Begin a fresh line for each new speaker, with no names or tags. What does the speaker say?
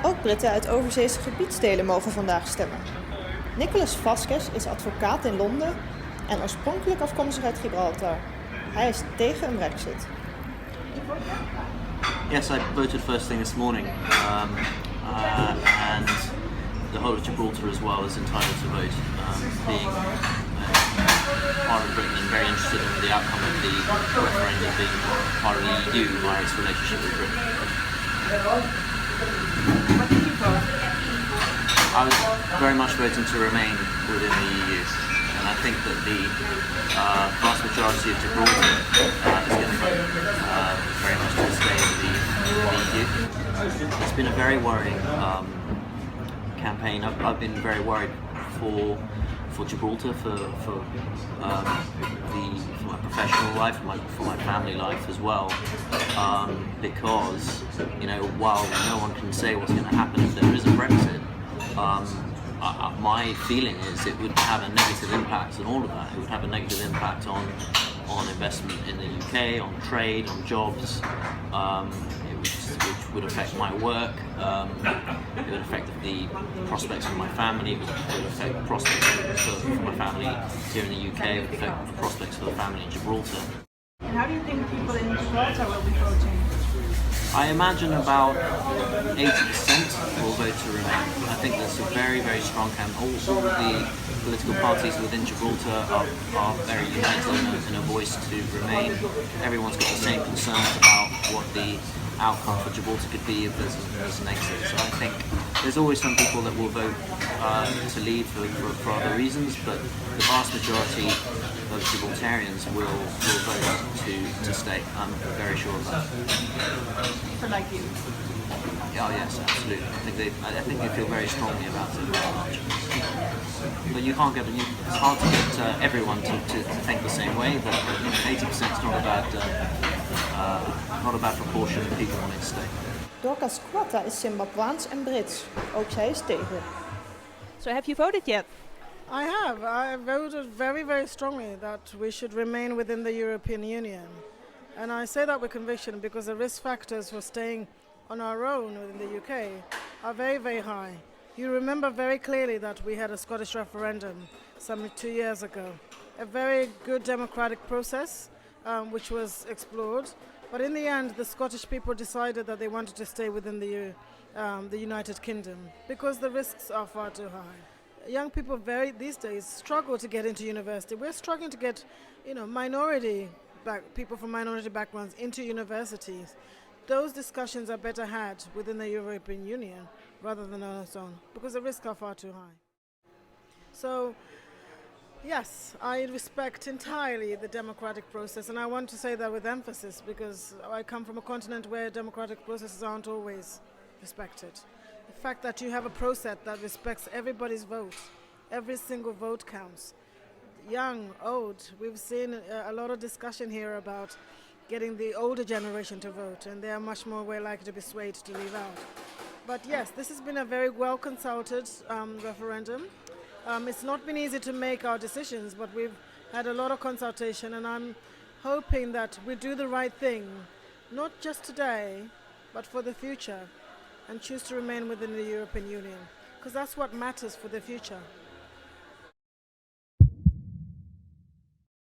Ook Britten uit overzeese gebiedsdelen mogen vandaag stemmen. Nicholas Vasquez is advocaat in Londen en oorspronkelijk afkomstig uit Gibraltar. Hij is tegen een Brexit.
Yes, I voted first thing this morning, and the whole of Gibraltar as well is entitled to vote, being part of Britain and very interested in the outcome of the referendum, being part of the EU via its relationship with Britain.
What did you vote?
I was very much voting to remain within the EU, and I think that the vast majority of Gibraltar is going to vote very much to stay in the EU. It's been a very worrying campaign. I've been very worried for Gibraltar, for my professional life, for my family life as well, because while no one can say what's going to happen if there is a Brexit, my feeling is it would have a negative impact on all of that. It would have a negative impact on investment in the UK, on trade, on jobs, which would affect my work. It would affect the prospects for my family. It would affect the prospects for my family here in the UK. It would affect the prospects for the family in Gibraltar.
And how do you think people in Gibraltar will be voting?
I imagine about 80% will vote to remain. I think there's a very, very strong campaign. All the political parties within Gibraltar are very united in a voice to remain. Everyone's got the same concerns about what the outcome for Gibraltar could be if there's an exit. So I think there's always some people that will vote to leave for other reasons, but the vast majority of Gibraltarians will vote to stay. I'm very sure of that.
For like you?
Oh yes, absolutely. I think they feel very strongly about it very much. But you can't it's hard to get everyone to think the same way, but 80% is not a bad proportion of people wanting to stay.
Dorcas Quatta is Zimbabweans en Brits. Ook zij is tegen.
So have you voted yet?
I have. I voted very, very strongly that we should remain within the European Union. And I say that with conviction because the risk factors for staying on our own within the UK are very, very high. You remember very clearly that we had a Scottish referendum some 2 years ago. A very good democratic process which was explored. But in the end, the Scottish people decided that they wanted to stay within the United Kingdom because the risks are far too high. Young people these days struggle to get into university. We're struggling to get, people from minority backgrounds into universities. Those discussions are better had within the European Union rather than on its own because the risks are far too high. So, yes, I respect entirely the democratic process, and I want to say that with emphasis because I come from a continent where democratic processes aren't always respected. The fact that you have a process that respects everybody's vote, every single vote counts. Young, old, we've seen a lot of discussion here about getting the older generation to vote, and they are much more likely to be swayed to leave out. But yes, this has been a very well consulted referendum. It's not been easy to make our decisions, but we've had a lot of consultation, and I'm hoping that we do the right thing, not just today, but for the future, and choose to remain within the European Union, because that's what matters for the future.